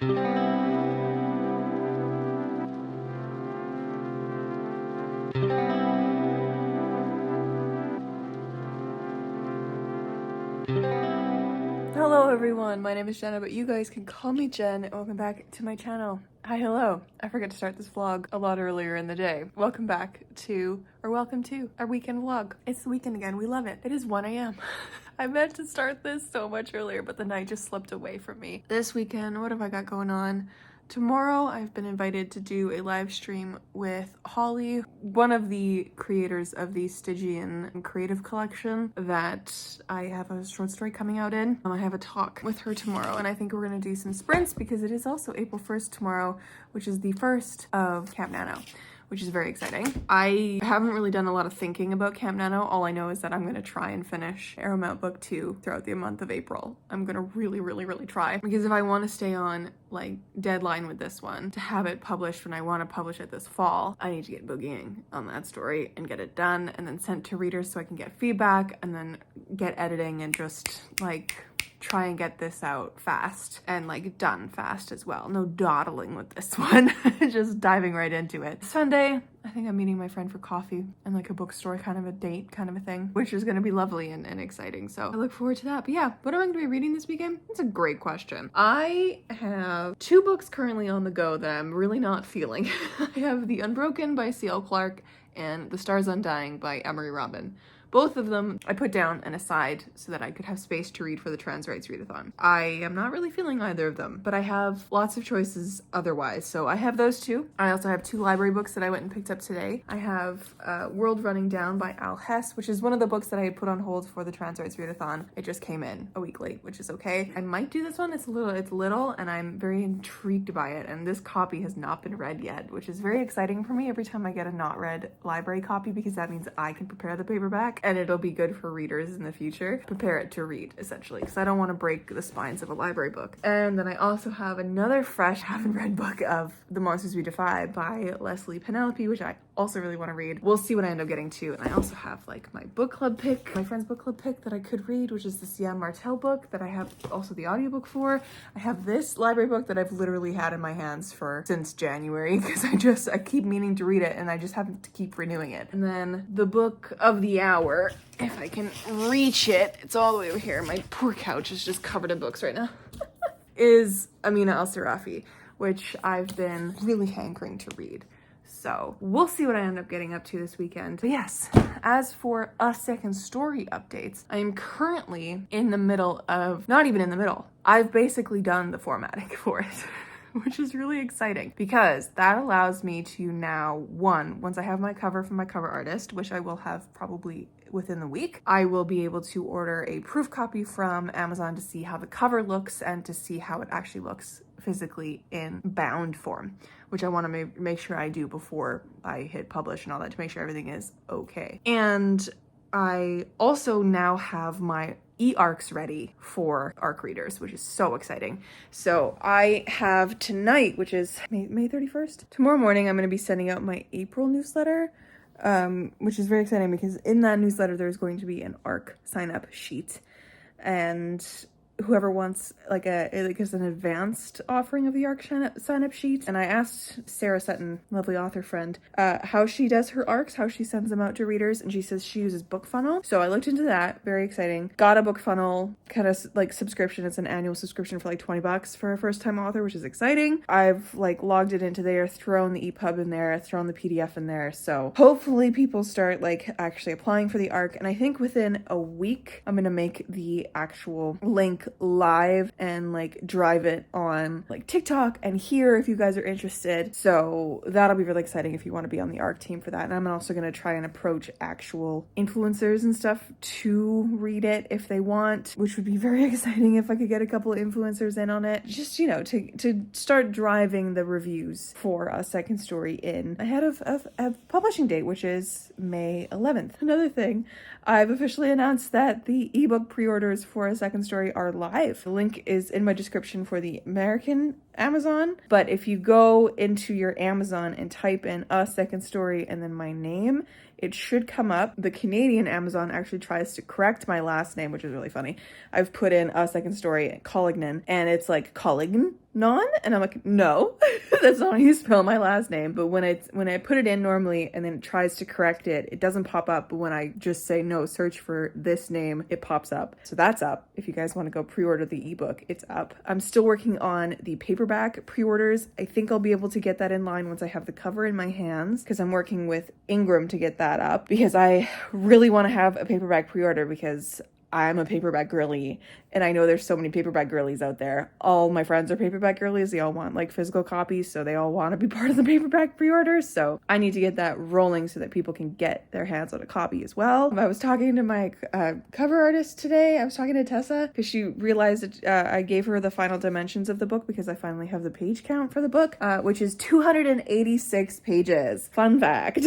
Hello everyone, my name is Jenna, but you guys can call me Jen, and welcome back to my channel. Hi, hello. I forgot to start this vlog a lot earlier in the day. Welcome to our weekend vlog. It's the weekend again, we love it. It is 1 a.m. I meant to start this so much earlier, but the night just slipped away from me. This weekend, what have I got going on? Tomorrow, I've been invited to do a live stream with Holly, one of the creators of the Stygian creative collection that I have a short story coming out in. I have a talk with her tomorrow, and I think we're gonna do some sprints because it is also April 1st tomorrow, which is the first of Camp Nano, which is very exciting. I haven't really done a lot of thinking about Camp Nano. All I know is that I'm gonna try and finish Arrow Mount Book 2 throughout the month of April. I'm gonna really try, because if I wanna stay on like deadline with this one to have it published when I wanna publish it this fall, I need to get boogieing on that story and get it done and then sent to readers so I can get feedback and then get editing and just like try and get this out fast and like done fast as well. No dawdling with this one, just diving right into it. Sunday, I think I'm meeting my friend for coffee and like a bookstore kind of a date kind of a thing, which is gonna be lovely and exciting. So I look forward to that. But yeah, what am I gonna be reading this weekend? That's a great question. I have 2 books currently on the go that I'm really not feeling. I have The Unbroken by C.L. Clarke and The Stars Undying by Emery Robin. Both of them I put down and aside so that I could have space to read for the Trans Rights Readathon. I am not really feeling either of them, but I have lots of choices otherwise. So I have those 2. I also have 2 library books that I went and picked up today. I have World Running Down by Al Hess, which is one of the books that I had put on hold for the Trans Rights Readathon. It just came in a week late, which is okay. I might do this one. It's little, and I'm very intrigued by it. And this copy has not been read yet, which is very exciting for me every time I get a not read library copy, because that means I can prepare the paperback and it'll be good for readers in the future. Prepare it to read, essentially, because I don't want to break the spines of a library book. And then I also have another fresh, haven't read book of The Monsters We Defy by Leslie Penelope, which I also really want to read. We'll see what I end up getting to. And I also have like my book club pick, my friend's book club pick that I could read, which is the Sian Martel book that I have also the audiobook for. I have this library book that I've literally had in my hands since January, because I keep meaning to read it and I just have to keep renewing it. And then the book of the hour, if I can reach it, it's all the way over here. My poor couch is just covered in books right now. Is Amina-Al Sirafi, which I've been really hankering to read. So we'll see what I end up getting up to this weekend. But yes, as for A Second Story updates, I am currently in the middle of, not even in the middle, I've basically done the formatting for it. Which is really exciting because that allows me to now, once I have my cover from my cover artist, which I will have probably within the week, I will be able to order a proof copy from Amazon to see how the cover looks and to see how it actually looks physically in bound form, which I want to make sure I do before I hit publish and all that, to make sure everything is okay. And I also now have my e-arcs ready for ARC readers, which is so exciting. So I have tonight, which is May 31st. Tomorrow morning, I'm going to be sending out my April newsletter, which is very exciting because in that newsletter, there's going to be an ARC sign-up sheet. And whoever wants like an advanced offering of the ARC sign-up sheet. And I asked Sarah Sutton, lovely author friend, how she does her ARCs, how she sends them out to readers, and she says she uses BookFunnel. So I looked into that, very exciting. Got a BookFunnel kind of like subscription. It's an annual subscription for like $20 for a first-time author, which is exciting. I've like logged it into there, thrown the EPUB in there, thrown the PDF in there. So hopefully people start like actually applying for the ARC. And I think within a week, I'm gonna make the actual link live and like drive it on like TikTok and here if you guys are interested. So that'll be really exciting if you want to be on the ARC team for that. And I'm also going to try and approach actual influencers and stuff to read it if they want, which would be very exciting if I could get a couple of influencers in on it, just, you know, to start driving the reviews for A Second Story in ahead of a publishing date, which is May 11th. Another thing, I've officially announced that the ebook pre-orders for A Second Story are live. The link is in my description for the American Amazon, but if you go into your Amazon and type in A Second Story and then my name, it should come up. The Canadian Amazon actually tries to correct my last name, which is really funny. I've put in a second story, Collignan, and it's like Collignan, and I'm like, no, that's not how you spell my last name. But when I put it in normally and then it tries to correct it, it doesn't pop up. But when I just say no, search for this name, it pops up. So that's up. If you guys want to go pre-order the ebook, it's up. I'm still working on the paperback pre-orders. I think I'll be able to get that in line once I have the cover in my hands, because I'm working with Ingram to get that up, because I really want to have a paperback pre-order, because I'm a paperback girly, and I know there's so many paperback girlies out there. All my friends are paperback girlies. They all want like physical copies, so they all want to be part of the paperback pre-orders. So I need to get that rolling so that people can get their hands on a copy as well. I was talking to my cover artist today. I was talking to Tessa because she realized that I gave her the final dimensions of the book, because I finally have the page count for the book, which is 286 pages. Fun fact.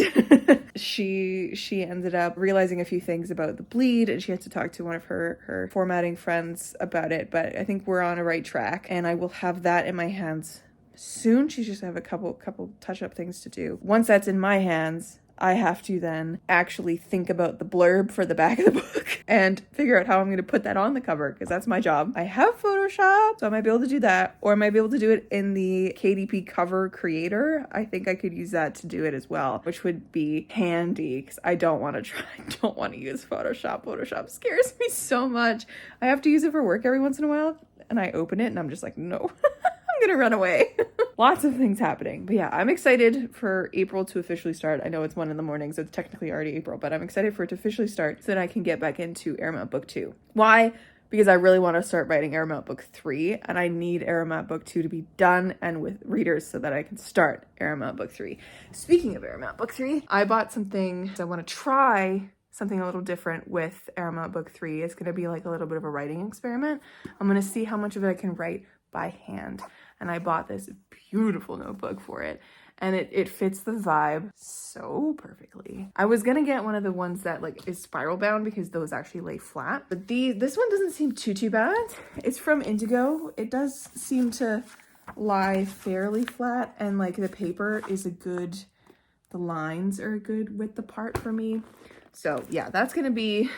She ended up realizing a few things about the bleed, and she had to talk to one of her formatting friends about it, but I think we're on a right track, and I will have that in my hands soon. She's just have a couple touch-up things to do. Once that's in my hands, I have to then actually think about the blurb for the back of the book and figure out how I'm going to put that on the cover, because that's my job. I have Photoshop, so I might be able to do that, or I might be able to do it in the KDP cover creator. I think I could use that to do it as well, which would be handy, because I don't want to use Photoshop. Photoshop scares me so much. I have to use it for work every once in a while, and I open it and I'm just like, no. I'm gonna run away. Lots of things happening. But yeah, I'm excited for April to officially start. I know it's 1 a.m, so it's technically already April, but I'm excited for it to officially start so that I can get back into Airmount Book 2. Why? Because I really want to start writing Airmount Book 3, and I need Airmount Book 2 to be done and with readers so that I can start Airmount Book 3. Speaking of Airmount Book 3, I bought something. I want to try something a little different with Airmount Book 3. It's going to be like a little bit of a writing experiment. I'm going to see how much of it I can write by hand. And I bought this beautiful notebook for it, and it fits the vibe so perfectly. I was gonna get one of the ones that like is spiral bound, because those actually lay flat, but this one doesn't seem too bad. It's from Indigo. It does seem to lie fairly flat, and like the paper is the lines are a good width apart for me. So yeah, that's gonna be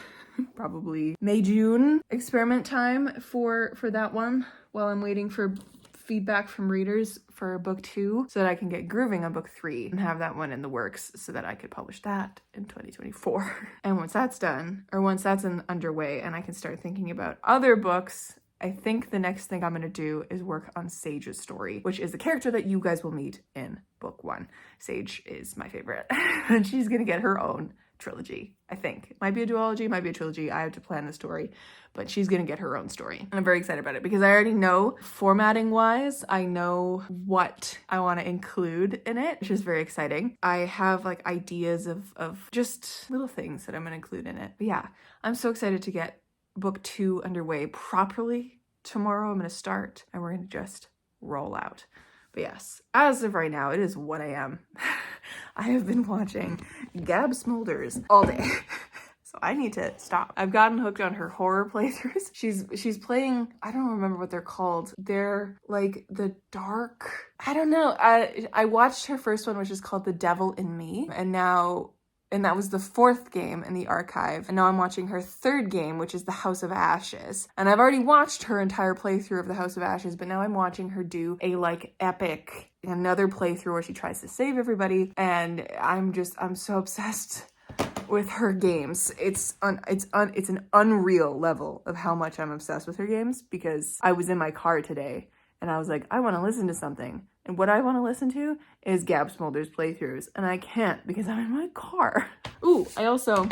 probably May, June experiment time for that one, while I'm waiting for feedback from readers for book 2, so that I can get grooving on book 3 and have that one in the works so that I could publish that in 2024. And once that's done, or once that's underway and I can start thinking about other books, I think the next thing I'm going to do is work on Sage's story, which is the character that you guys will meet in book 1. Sage is my favorite, and she's going to get her own trilogy. I think it might be a duology, might be a trilogy. I have to plan the story, but she's gonna get her own story, and I'm very excited about it, because I already know, formatting wise, I know what I want to include in it, which is very exciting. I have like ideas of just little things that I'm gonna include in it. But yeah, I'm so excited to get book 2 underway properly. Tomorrow I'm gonna start, and we're gonna just roll out. But yes, as of right now, it is 1 a.m. I have been watching Gab Smulders all day. So I need to stop. I've gotten hooked on her horror playthroughs. She's playing, I don't remember what they're called. They're like the dark, I don't know. I watched her first one, which is called The Devil in Me. And that was the 4th game in the archive. And now I'm watching her 3rd game, which is The House of Ashes. And I've already watched her entire playthrough of The House of Ashes, but now I'm watching her do a like epic, another playthrough where she tries to save everybody. And I'm so obsessed with her games. It's an unreal level of how much I'm obsessed with her games, because I was in my car today and I was like, I want to listen to something. And what I want to listen to is Gab Smolder's playthroughs, and I can't because I'm in my car. Ooh, I also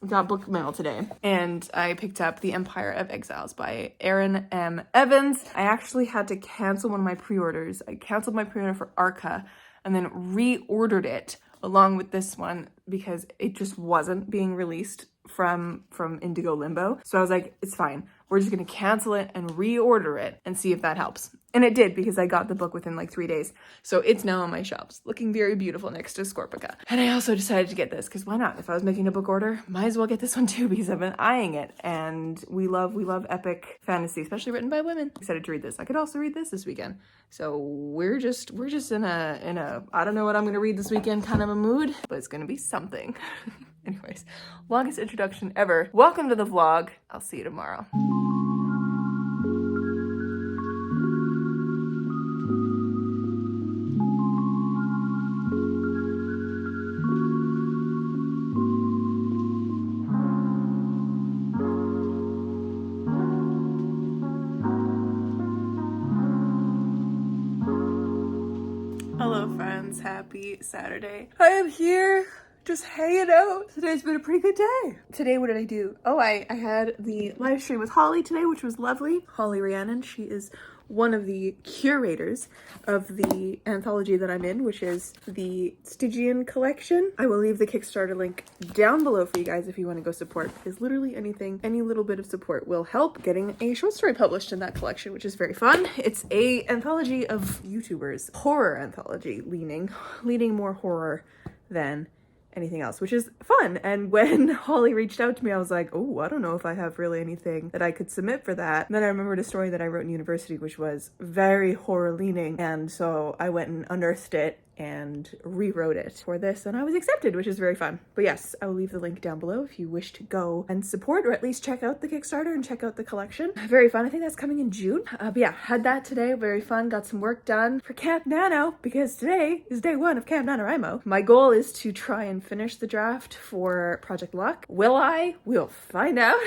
got book mail today, and I picked up The Empire of Exiles by Aaron M. Evans. I actually had to cancel one of my pre-orders. I canceled my pre-order for Arca and then reordered it along with this one because it just wasn't being released from Indigo Limbo. So I was like, it's fine. we're just gonna cancel it and reorder it and see if that helps. And it did, because I got the book within like 3 days. So it's now on my shelves, looking very beautiful next to Scorpica. And I also decided to get this, because why not? If I was making a book order, might as well get this one too, because I've been eyeing it. And we love epic fantasy, especially written by women. Excited to read this. I could also read this weekend. So we're just in a I don't know what I'm gonna read this weekend kind of a mood, but it's gonna be something. Anyways, longest introduction ever. Welcome to the vlog. I'll see you tomorrow. Hello friends, happy Saturday. I am here just hanging out. Today's been a pretty good day. Today, what did I do? Oh, I had the live stream with Holly today, which was lovely. Holly Rhiannon, she is one of the curators of the anthology that I'm in, which is the Stygian collection. I will leave the Kickstarter link down below for you guys if you want to go support, because literally anything, any little bit of support will help getting a short story published in that collection, which is very fun. It's a anthology of YouTubers, horror anthology, leaning more horror than anything else, which is fun. And when Holly reached out to me, I was like, oh, I don't know if I have really anything that I could submit for that. And then I remembered a story that I wrote in university, which was very horror leaning. And so I went and unearthed it and rewrote it for this, and I was accepted, which is very fun. But yes, I will leave the link down below if you wish to go and support, or at least check out the Kickstarter and check out the collection. Very fun. I think that's coming in June. But yeah, had that today. Very fun. Got some work done for Camp Nano, because today is day 1 of Camp NaNoWriMo. My goal is to try and finish the draft for Project Luck. Will I? We'll find out.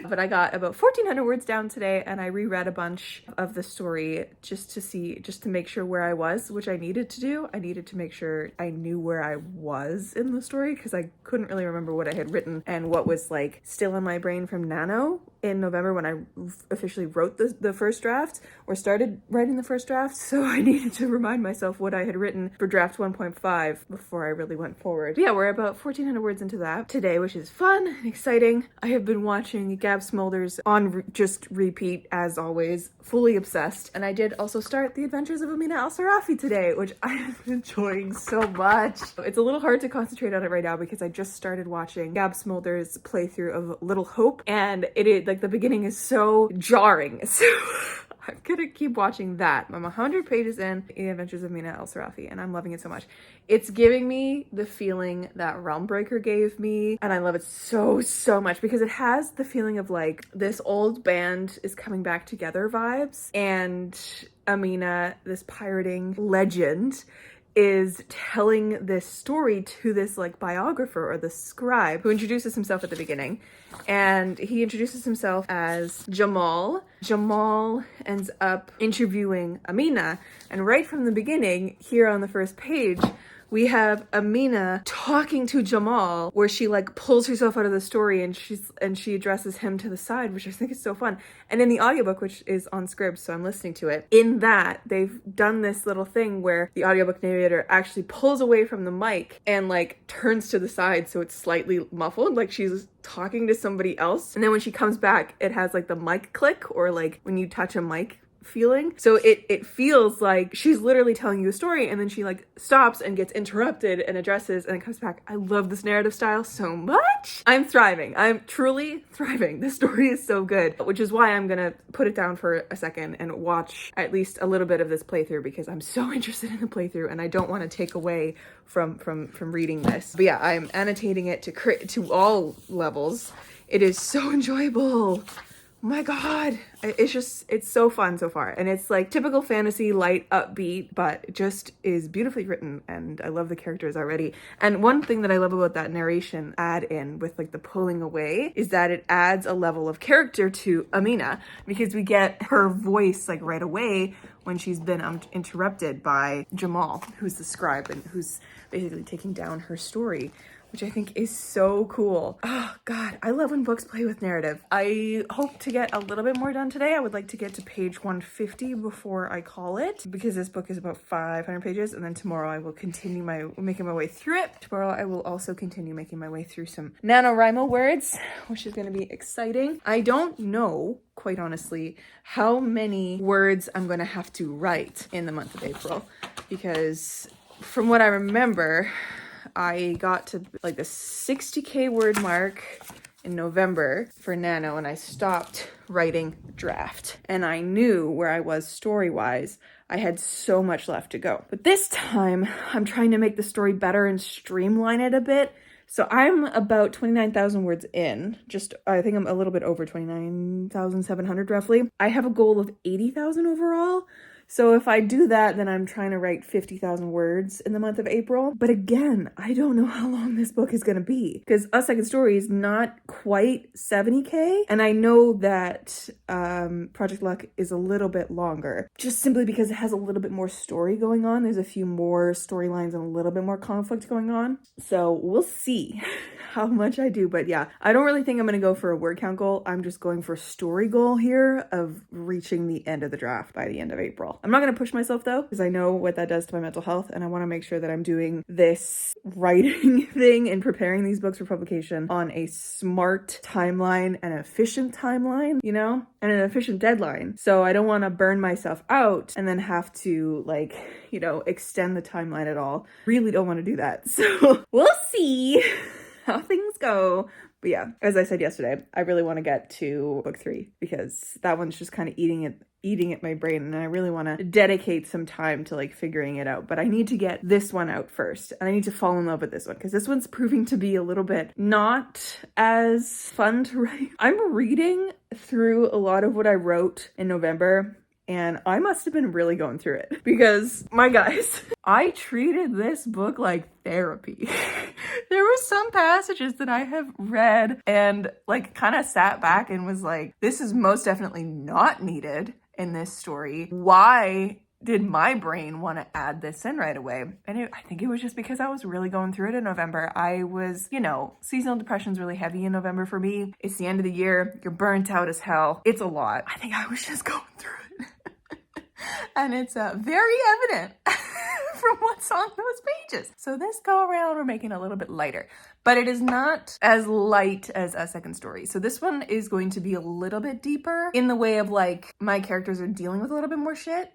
But I got about 1,400 words down today, and I reread a bunch of the story just to make sure where I was, which I needed to do. I needed to make sure I knew where I was in the story, because I couldn't really remember what I had written and what was like still in my brain from Nano in November when I officially wrote the first draft, or started writing the first draft. So I needed to remind myself what I had written for draft 1.5 before I really went forward. But yeah, we're about 1,400 words into that today, which is fun and exciting. I have been watching Gab Smulders on just repeat as always, fully obsessed. And I did also start The Adventures of Amina-Al Sirafi today, which I have been enjoying so much. It's a little hard to concentrate on it right now because I just started watching Gab Smulders' playthrough of Little Hope, and it is like the beginning is so jarring. So I'm gonna keep watching that. I'm 100 pages in The Adventures of Amina-Al Sirafi, and I'm loving it so much. It's giving me the feeling that Realmbreaker gave me, and I love it so much, because it has the feeling of like this old band is coming back together vibes, and Amina, this pirating legend, is telling this story to this like biographer or the scribe who introduces himself at the beginning. And he introduces himself as Jamal. Jamal ends up interviewing Amina, and right from the beginning, here on the first page, we have Amina talking to Jamal, where she like pulls herself out of the story and she addresses him to the side, which I think is so fun. And in the audiobook, which is on Scribd, so I'm listening to it, in that they've done this little thing where the audiobook narrator actually pulls away from the mic and like turns to the side so it's slightly muffled, like she's talking to somebody else. And then when she comes back, it has like the mic click, or like when you touch a mic feeling. So it feels like she's literally telling you a story, and then she like stops and gets interrupted and addresses, and it comes back. I love this narrative style so much. I'm thriving. I'm truly thriving. This story is so good, which is why I'm gonna put it down for a second and watch at least a little bit of this playthrough, because I'm so interested in the playthrough and I don't want to take away from reading this. But yeah, I'm annotating it to all levels. It is so enjoyable. Oh my god, it's so fun so far, and it's like typical fantasy, light, upbeat, but it just is beautifully written, and I love the characters already. And one thing that I love about that narration add in with like the pulling away is that it adds a level of character to Amina, because we get her voice like right away when she's been interrupted by Jamal, who's the scribe and who's basically taking down her story, which I think is so cool. Oh God, I love when books play with narrative. I hope to get a little bit more done today. I would like to get to page 150 before I call it, because this book is about 500 pages, and then tomorrow I will continue making my way through it. Tomorrow I will also continue making my way through some NaNoWriMo words, which is going to be exciting. I don't know, quite honestly, how many words I'm going to have to write in the month of April, because from what I remember, I got to like the 60K word mark in November for Nano, and I stopped writing draft. And I knew where I was story-wise. I had so much left to go. But this time, I'm trying to make the story better and streamline it a bit. So I'm about 29,000 words in. I think I'm a little bit over 29,700 roughly. I have a goal of 80,000 overall. So if I do that, then I'm trying to write 50,000 words in the month of April. But again, I don't know how long this book is going to be, because A Second Story is not quite 70K. And I know that Project Luck is a little bit longer, just simply because it has a little bit more story going on. There's a few more storylines and a little bit more conflict going on. So we'll see how much I do. But yeah, I don't really think I'm going to go for a word count goal. I'm just going for a story goal here of reaching the end of the draft by the end of April. I'm not going to push myself though, because I know what that does to my mental health, and I want to make sure that I'm doing this writing thing and preparing these books for publication on a smart timeline, an efficient timeline, you know, and an efficient deadline. So I don't want to burn myself out and then have to, like, you know, extend the timeline at all. Really don't want to do that. So we'll see how things go. But yeah, as I said yesterday, I really want to get to book 3, because that one's just kind of eating at my brain, and I really want to dedicate some time to like figuring it out. But I need to get this one out first, and I need to fall in love with this one, because this one's proving to be a little bit not as fun to write. I'm reading through a lot of what I wrote in November, and I must have been really going through it, because my guys, I treated this book like therapy. There were some passages that I have read and like kind of sat back and was like, this is most definitely not needed in this story. Why did my brain want to add this in right away? And I think it was just because I was really going through it in November. I was, you know, seasonal depression's really heavy in November for me. It's the end of the year. You're burnt out as hell. It's a lot. I think I was just going through it. And it's very evident from what's on those pages. So this go around, we're making it a little bit lighter, but it is not as light as A Second Story. So this one is going to be a little bit deeper in the way of like my characters are dealing with a little bit more shit.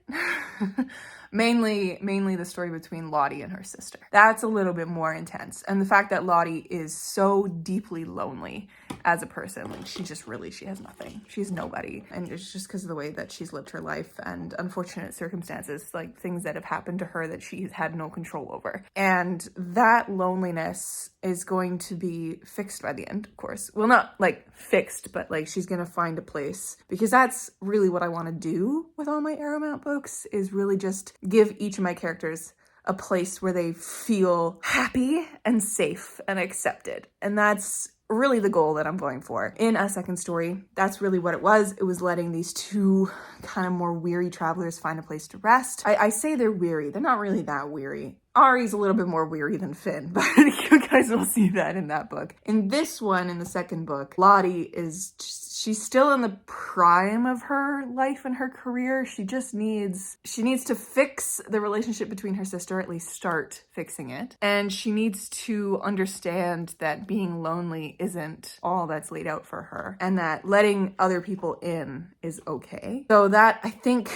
Mainly the story between Lottie and her sister. That's a little bit more intense. And the fact that Lottie is so deeply lonely as a person, like she has nothing. She's nobody. And it's just because of the way that she's lived her life and unfortunate circumstances, like things that have happened to her that she's had no control over. And that loneliness is going to be fixed by the end, of course. Well, not like fixed, but like she's going to find a place, because that's really what I want to do with all my Arrowmount books, is really just give each of my characters a place where they feel happy and safe and accepted. And that's really the goal that I'm going for. In A Second Story, that's really what it was. It was letting these two kind of more weary travelers find a place to rest. I say they're weary. They're not really that weary. Ari's a little bit more weary than Finn, but you guys will see that in that book. In this one, in the second book, Lottie is she's still in the prime of her life and her career. She needs to fix the relationship between her sister, at least start fixing it. And she needs to understand that being lonely isn't all that's laid out for her, and that letting other people in is okay. So that, I think,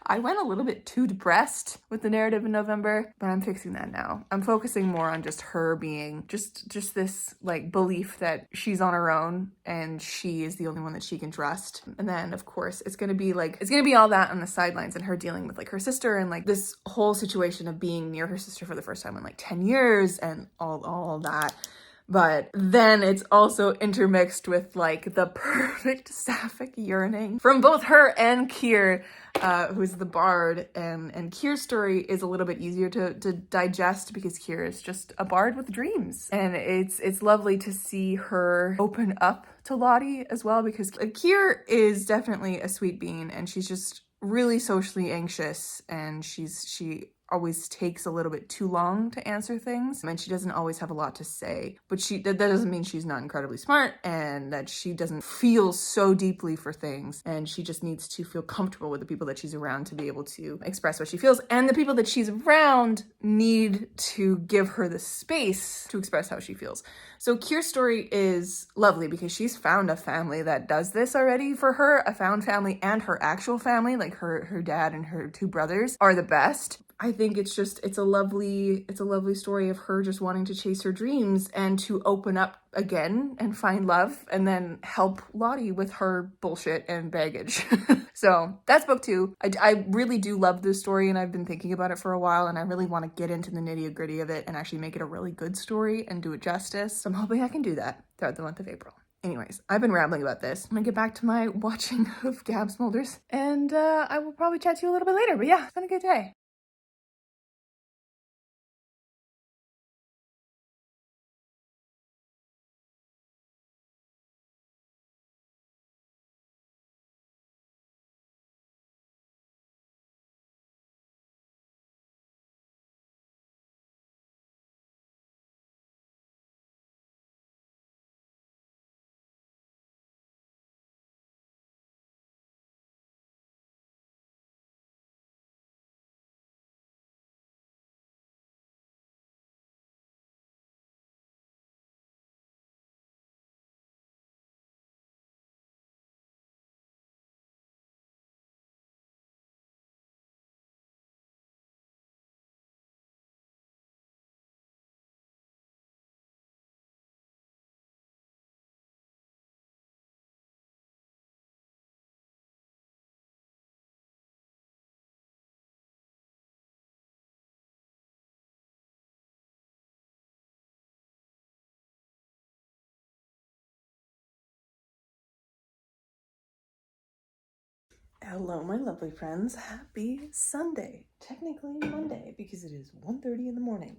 I went a little bit too depressed with the narrative in November, but I'm fixing that now. I'm focusing more on just her being just this like belief that she's on her own and she is the only one that she can trust. And then of course it's gonna be all that on the sidelines, and her dealing with like her sister and like this whole situation of being near her sister for the first time in like 10 years and all that. But then it's also intermixed with like the perfect sapphic yearning from both her and Kier, who's the bard, and Kier's story is a little bit easier to digest because Kier is just a bard with dreams. And it's lovely to see her open up to Lottie as well, because Kier is definitely a sweet bean, and she's just really socially anxious, and she always takes a little bit too long to answer things, and she doesn't always have a lot to say. But that doesn't mean she's not incredibly smart and that she doesn't feel so deeply for things, and she just needs to feel comfortable with the people that she's around to be able to express what she feels, and the people that she's around need to give her the space to express how she feels. So Kier's story is lovely because she's found a family that does this already for her, a found family, and her actual family, like her dad and her two brothers are the best. I think it's a lovely story of her just wanting to chase her dreams and to open up again and find love and then help Lottie with her bullshit and baggage. So that's book 2. I really do love this story, and I've been thinking about it for a while, and I really want to get into the nitty-gritty of it and actually make it a really good story and do it justice. So I'm hoping I can do that throughout the month of April. Anyways, I've been rambling about this. I'm gonna get back to my watching of Gab Smulders, and I will probably chat to you a little bit later. But yeah, it's been a good day. Hello, my lovely friends. Happy Sunday. Technically Monday, because it is 1:30 in the morning.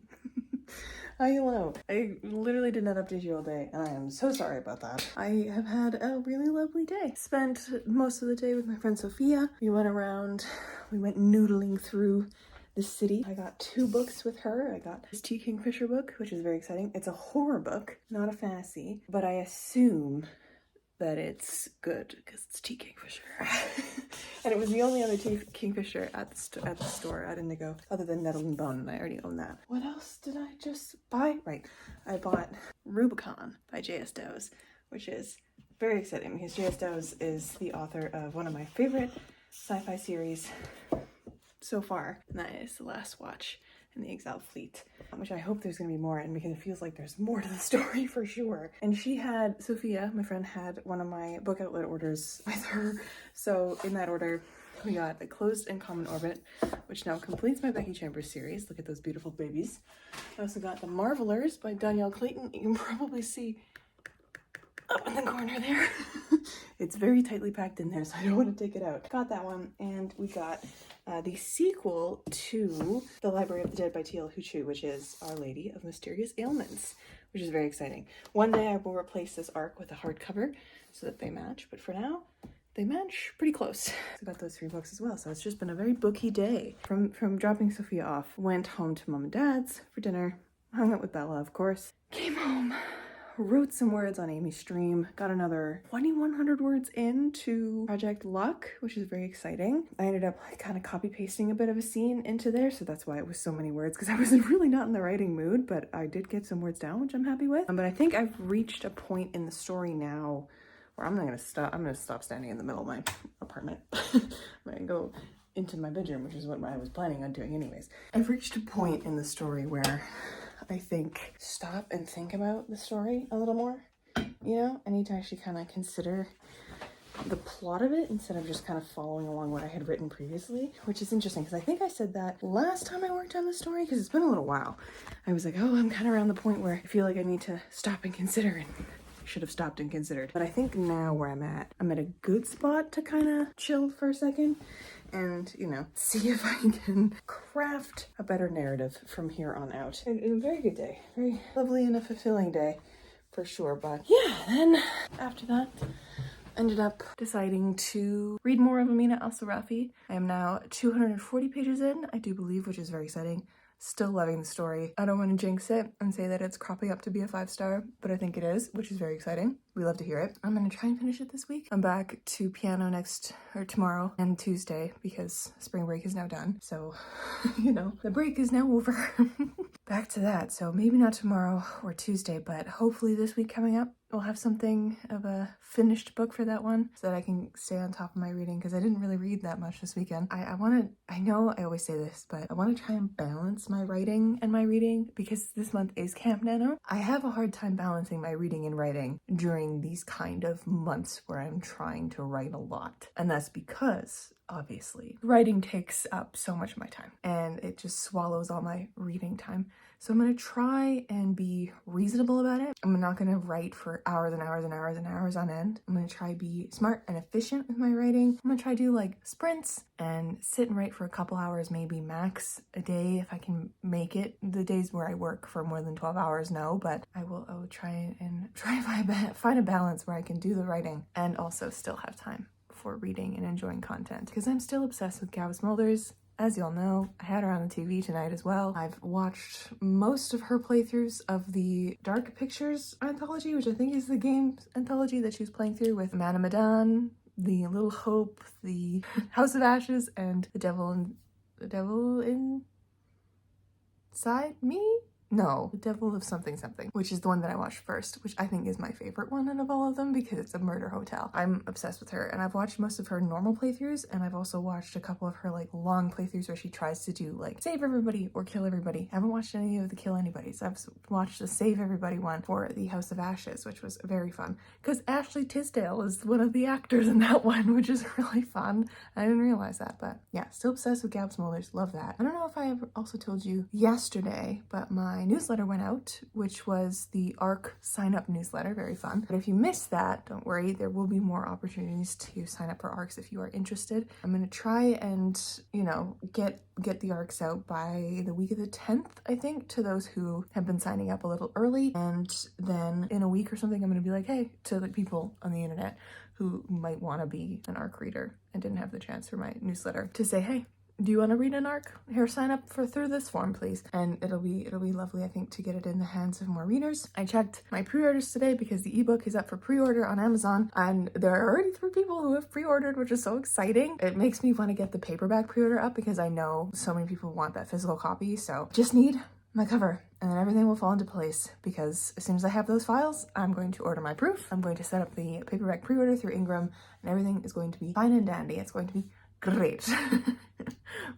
Hi, hello. I literally did not update you all day, and I am so sorry about that. I have had a really lovely day. Spent most of the day with my friend Sophia. We went noodling through the city. I got 2 books with her. I got this T. Kingfisher book, which is very exciting. It's a horror book, not a fantasy, but I assume that it's good because it's T. Kingfisher. And it was the only other T. Kingfisher at the store at Indigo, other than Nettle and Bone, and I already own that. What else did I just buy? Right, I bought Rubicon by J.S. Dowes, which is very exciting because J.S. Dowes is the author of one of my favorite sci-fi series so far, and that is The Last Watch and the Exiled Fleet, which I hope there's gonna be more in because it feels like there's more to the story for sure. And Sophia, my friend, had one of my book outlet orders with her. So in that order, we got A Closed and Common Orbit, which now completes my Becky Chambers series. Look at those beautiful babies. I also got The Marvelers by Danielle Clayton. You can probably see up in the corner there. It's very tightly packed in there, so I don't want to take it out. Got that one, and we got the sequel to The Library of the Dead by T.L. Huchu, which is Our Lady of Mysterious Ailments, which is very exciting. One day I will replace this arc with a hardcover so that they match, but for now, they match pretty close. I got those 3 books as well, so it's just been a very booky day. From dropping Sophia off, went home to Mom and Dad's for dinner, hung out with Bella, of course, came home, wrote some words on Amy's stream, got another 2,100 words into Project Luck, which is very exciting. I ended up kind of copy pasting a bit of a scene into there, so that's why it was so many words, because I was really not in the writing mood, but I did get some words down, which I'm happy with. But I think I've reached a point in the story now where I'm gonna stop standing in the middle of my apartment. I'm gonna go into my bedroom, which is what I was planning on doing anyways. I've reached a point in the story where I think stop and think about the story a little more. You know, I need to actually kind of consider the plot of it instead of just kind of following along what I had written previously, which is interesting because I think I said that last time I worked on the story, because it's been a little while. I was like, oh, I'm kind of around the point where I feel like I need to stop and consider, and should have stopped and considered. But I think now where I'm at a good spot to kind of chill for a second and, you know, see if I can craft a better narrative from here on out. And a very good day, very lovely and a fulfilling day for sure. But yeah, then after that, ended up deciding to read more of Amina-Al Sirafi. I am now 240 pages in, I do believe, which is very exciting. Still loving the story. I don't want to jinx it and say that it's cropping up to be a 5-star, but I think it is, which is very exciting. We love to hear it. I'm gonna try and finish it this week. I'm back to piano tomorrow and Tuesday because spring break is now done. So, you know, the break is now over. Back to that. So maybe not tomorrow or Tuesday, but hopefully this week coming up, we'll have something of a finished book for that one so that I can stay on top of my reading because I didn't really read that much this weekend. I know I always say this, but I want to try and balance my writing and my reading because this month is Camp Nano. I have a hard time balancing my reading and writing during these kind of months where I'm trying to write a lot. And that's because obviously writing takes up so much of my time and it just swallows all my reading time. So I'm going to try and be reasonable about it. I'm not going to write for hours and hours and hours and hours on end. I'm going to try to be smart and efficient with my writing. I'm going to try to do like sprints and sit and write for a couple hours, maybe max a day if I can make it. The days where I work for more than 12 hours, no, but I will try to find a balance where I can do the writing and also still have time for reading and enjoying content because I'm still obsessed with Gabby Smulders. As y'all know, I had her on the TV tonight as well. I've watched most of her playthroughs of the Dark Pictures anthology, which I think is the game anthology that she was playing through with Madame Madame, The Little Hope, The House of Ashes, and The Devil Inside Me? No, The Devil of Something Something, which is the one that I watched first, which I think is my favorite one out of all of them because it's a murder hotel. I'm obsessed with her and I've watched most of her normal playthroughs and I've also watched a couple of her like long playthroughs where she tries to do like save everybody or kill everybody. I haven't watched any of the kill anybody, so I've watched the save everybody one for The House of Ashes, which was very fun because Ashley Tisdale is one of the actors in that one, which is really fun. I didn't realize that, but yeah, still obsessed with Gab Smulders. Love that. I don't know if I ever also told you yesterday, but my newsletter went out, which was the ARC sign-up newsletter. Very fun. But if you missed that, don't worry, there will be more opportunities to sign up for ARCs if you are interested. I'm gonna try and, you know, get the ARCs out by the week of the 10th, I think, to those who have been signing up a little early. And then in a week or something, I'm gonna be like, hey, to the people on the internet who might want to be an ARC reader and didn't have the chance for my newsletter to say, hey, do you want to read an ARC? Here, sign up through this form, please. And it'll be lovely, I think, to get it in the hands of more readers. I checked my pre-orders today because the ebook is up for pre-order on Amazon, and there are already 3 people who have pre-ordered, which is so exciting. It makes me want to get the paperback pre-order up because I know so many people want that physical copy. So just need my cover and then everything will fall into place because as soon as I have those files, I'm going to order my proof. I'm going to set up the paperback pre-order through Ingram and everything is going to be fine and dandy. It's going to be great.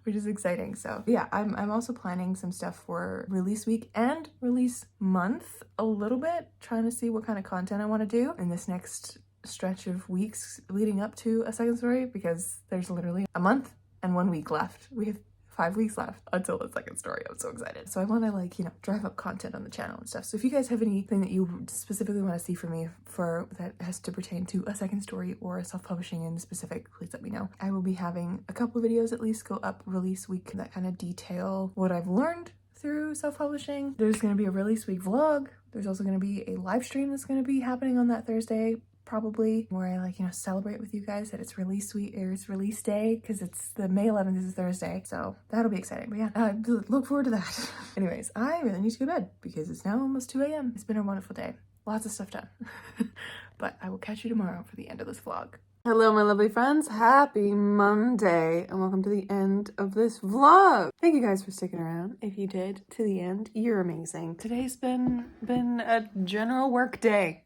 Which is exciting. So yeah, I'm also planning some stuff for release week and release month a little bit, trying to see what kind of content I want to do in this next stretch of weeks leading up to a second story because there's literally a month and 1 week left. We have 5 weeks left until the second story. I'm so excited. So I want to like, you know, drive up content on the channel and stuff. So if you guys have anything that you specifically want to see from me for that has to pertain to a second story or self-publishing in specific, please let me know. I will be having a couple of videos at least go up release week that kind of detail what I've learned through self-publishing. There's going to be a release week vlog. There's also going to be a live stream that's going to be happening on that Thursday, probably, where I like, you know, celebrate with you guys that it's release week or it's release day because it's the May 11th is Thursday. So that'll be exciting. But yeah, look forward to that. Anyways, I really need to go to bed because it's now almost 2 a.m. It's been a wonderful day. Lots of stuff done. But I will catch you tomorrow for the end of this vlog. Hello, my lovely friends. Happy Monday and welcome to the end of this vlog. Thank you guys for sticking around. If you did to the end, you're amazing. Today's been a general work day.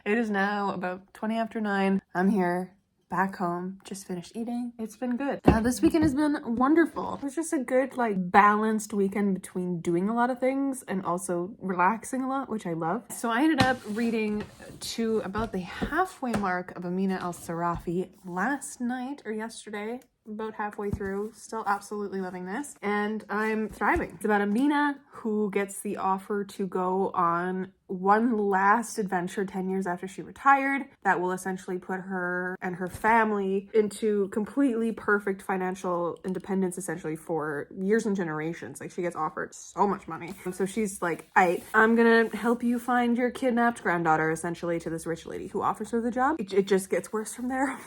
It is now about 20 after 9. I'm here back home, just finished eating. It's been good. This weekend has been wonderful. It was just a good, like, balanced weekend between doing a lot of things and also relaxing a lot, which I love. So I ended up reading to about the halfway mark of Amina-Al Sirafi last night or yesterday. about halfway through, still absolutely loving this, and I'm thriving. It's about Amina, who gets the offer to go on one last adventure 10 years after she retired that will essentially put her and her family into completely perfect financial independence, essentially for years and generations. Like, she gets offered so much money. And so she's like, I'm gonna help you find your kidnapped granddaughter, essentially, to this rich lady who offers her the job. It just gets worse from there.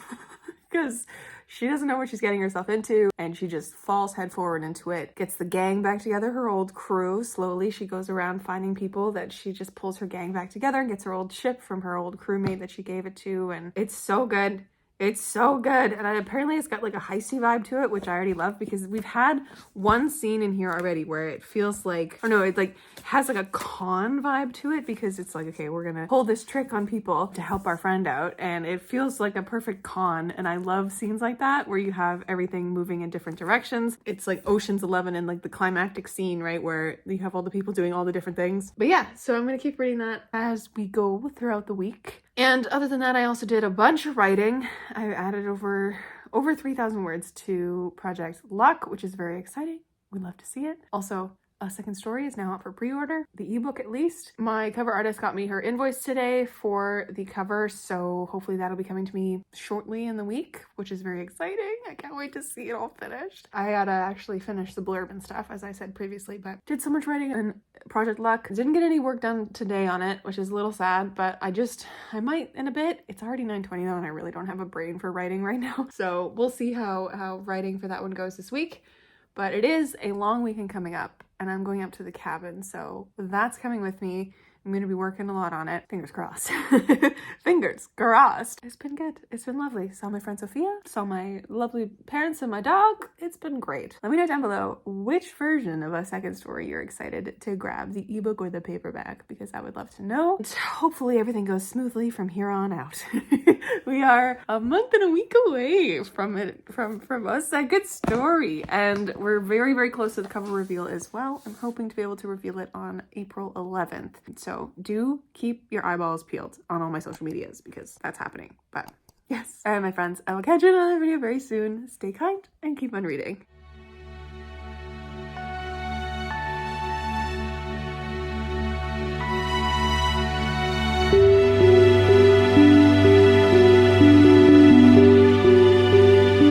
Because she doesn't know what she's getting herself into, and she just falls head forward into it. Gets the gang back together, her old crew. Slowly she goes around finding people that she just pulls her gang back together and gets her old ship from her old crewmate that she gave it to, and it's so good. It's so good. And apparently it's got like a heisty vibe to it, which I already love, because we've had one scene in here already where it feels like, oh no, it like has like a con vibe to it, because it's like, okay, we're gonna pull this trick on people to help our friend out, and it feels like a perfect con. And I love scenes like that where you have everything moving in different directions. It's like Ocean's 11 and like the climactic scene, right, where you have all the people doing all the different things. But yeah, so I'm gonna keep reading that as we go throughout the week. And other than that, I also did a bunch of writing. I added over 3,000 words to Project Luck, which is very exciting. We'd love to see it. Also, A Second Story is now out for pre-order, the ebook at least. My cover artist got me her invoice today for the cover, so hopefully that'll be coming to me shortly in the week, which is very exciting. I can't wait to see it all finished. I had to actually finish the blurb and stuff, as I said previously, but did so much writing on Project Luck. Didn't get any work done today on it, which is a little sad, but I might in a bit. It's already 9:20 though, and I really don't have a brain for writing right now. So we'll see how writing for that one goes this week. But it is a long weekend coming up, and I'm going up to the cabin, so that's coming with me. I'm going to be working a lot on it. Fingers crossed. Fingers crossed. It's been good. It's been lovely. Saw my friend Sophia. Saw my lovely parents and my dog. It's been great. Let me know down below which version of A Second Story you're excited to grab, the ebook or the paperback, because I would love to know. And hopefully everything goes smoothly from here on out. We are a month and a week away from A Second Story, and we're very, very close to the cover reveal as well. I'm hoping to be able to reveal it on April 11th. So do keep your eyeballs peeled on all my social medias, because that's happening. But yes. All right, my friends, I will catch you in another video very soon. Stay kind and keep on reading.